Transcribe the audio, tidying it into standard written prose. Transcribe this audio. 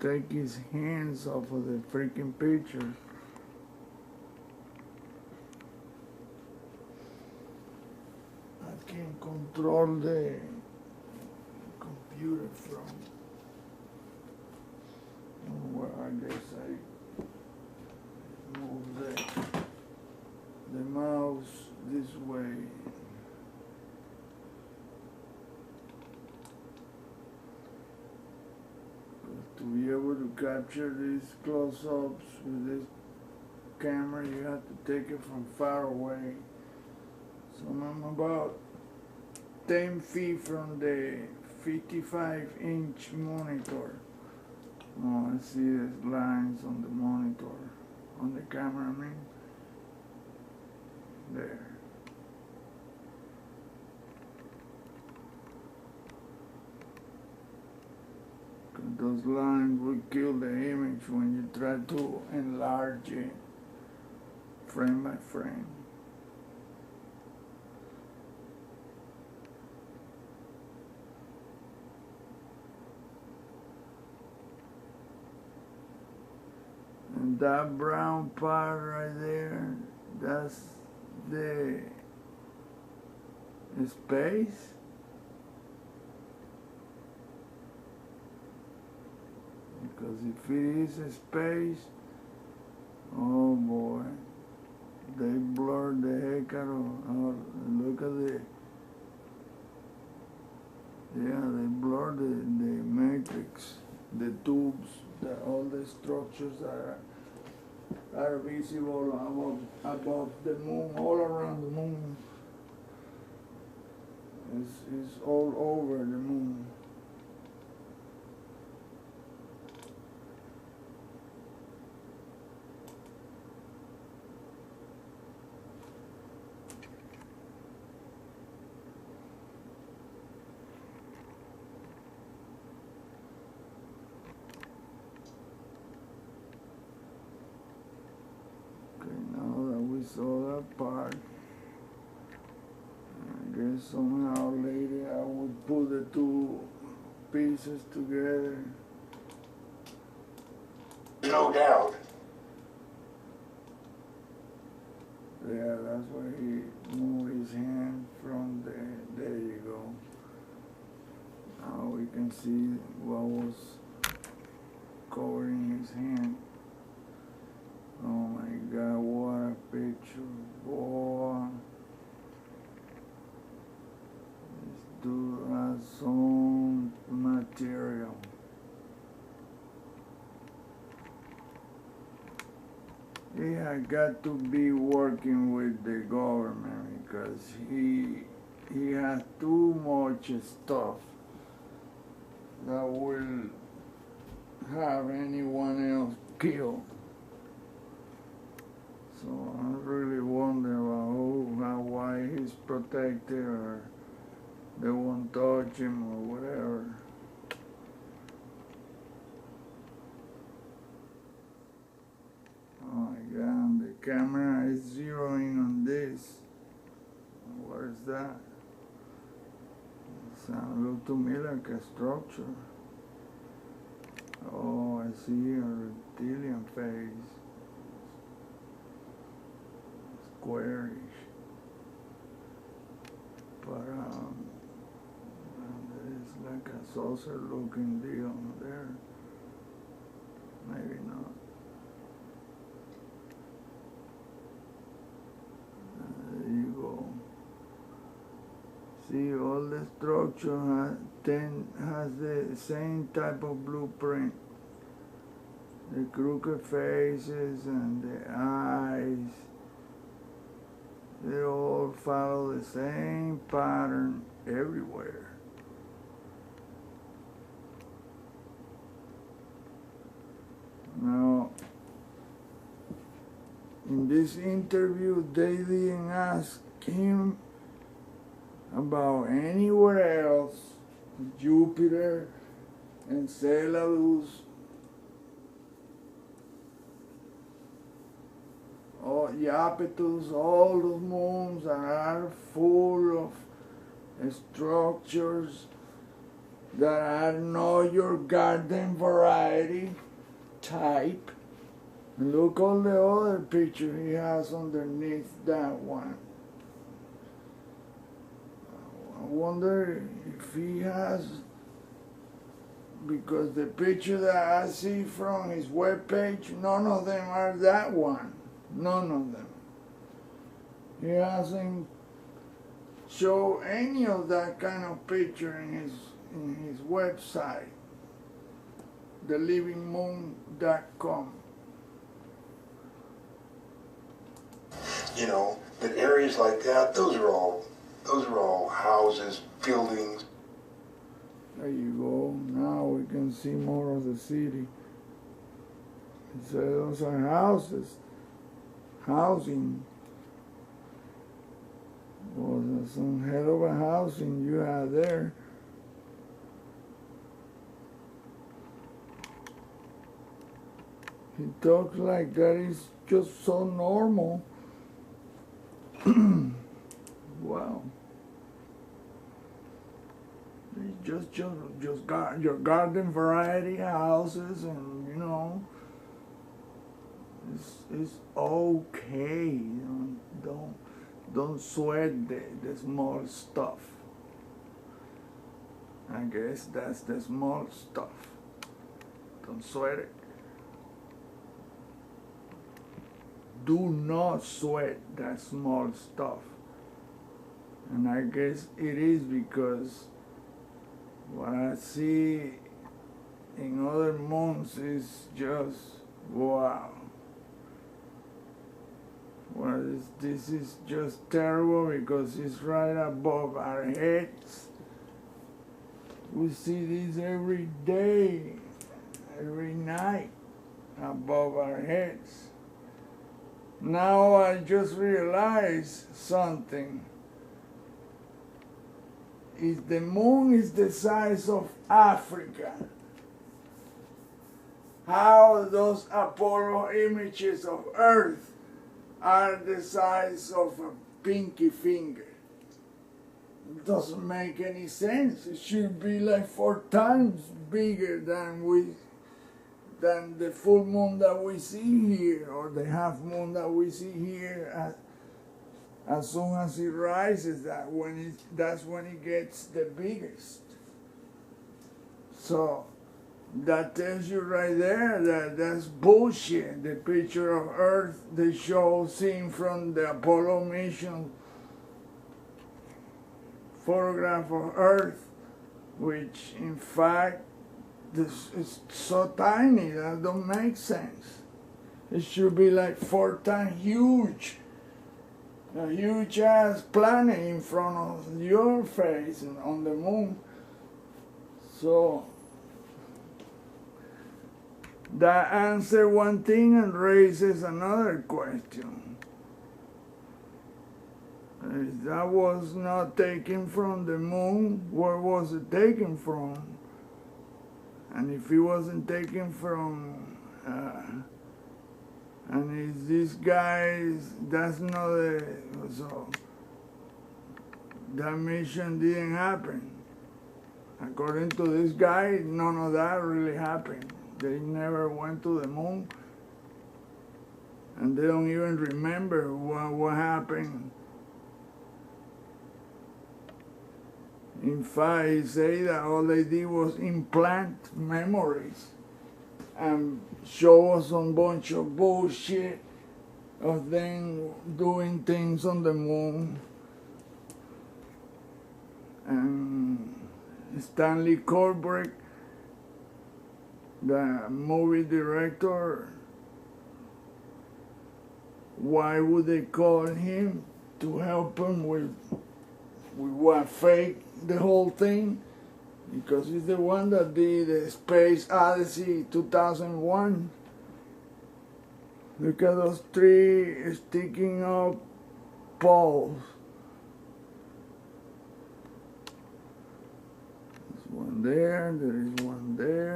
take his hands off of the freaking picture. I can't control the computer from where I guess I move the mouse this way. To be able to capture these close-ups with this camera, you have to take it from far away. So I'm about 10 feet from the 55-inch monitor. Oh, I see these lines on the monitor, on the camera, I mean. There. Those lines will kill the image when you try to enlarge it frame by frame. And that brown part right there, that's the space. Because if it is a space, oh boy, they blurred the heck out of, look at it. Yeah, they blurred the matrix, the tubes, all the structures that are visible above the moon, all around the moon. It's all over the moon. So that part, I guess somehow later I would put the two pieces together. No doubt. Yeah, that's where he moved his hand from there. There you go. Now we can see what was covering his hand. Oh my God, what a picture, boy. This dude has some material. He had got to be working with the government because he has too much stuff that will have anyone else killed. So I really wonder about why he's protected or they won't touch him or whatever. Oh my God, the camera is zeroing on this. What is that? It sounds to me like a structure. Oh, I see a reptilian face. Squarish, but it's like a saucer looking deal there. Maybe not. There you go. See, all the structure has the same type of blueprint. The crooked faces and the eyes. They all follow the same pattern everywhere. Now, in this interview, they didn't ask him about anywhere else, Jupiter, Enceladus, Iapetus, all those moons that are full of structures. that I know your garden variety type. And look all the other picture he has underneath that one. I wonder if he has, because the picture that I see from his webpage, none of them are that one. None of them. He hasn't shown any of that kind of picture in his website, thelivingmoon.com. You know, but areas like that, those are all houses, buildings. There you go. Now we can see more of the city. So those are houses, housing. Well, there's some hell of a housing you have there. He talks like that is just so normal. Wow. It's just got your garden variety houses, and you know, it's okay. Don't sweat the small stuff. I guess that's the small stuff. Don't sweat it. Do not sweat that small stuff. And I guess it is because what I see in other moons is just wow. Well, this is just terrible because it's right above our heads. We see this every day, every night, above our heads. Now I just realized something. If the moon is the size of Africa, how those Apollo images of Earth are the size of a pinky finger? It doesn't make any sense. It should be like 4 times bigger than the full moon that we see here, or the half moon that we see here. As soon as it rises, that's when it gets the biggest. So that tells you right there that that's bullshit. The picture of Earth they show seen from the Apollo mission photograph of Earth, which in fact this is so tiny that don't make sense. It should be like 4 times huge. A huge ass planet in front of your face and on the moon. So that answers one thing and raises another question. If that was not taken from the moon, where was it taken from? And if it wasn't taken from and if these guys, that's not so that mission didn't happen. According to this guy, none of that really happened. They never went to the moon, and they don't even remember what happened. In fact, he said that all they did was implant memories and show us a bunch of bullshit of them doing things on the moon. And Stanley Kubrick, the movie director, why would they call him to help him with what, fake the whole thing? Because he's the one that did the Space Odyssey 2001. Look at those 3 sticking up poles. There's one there is one there.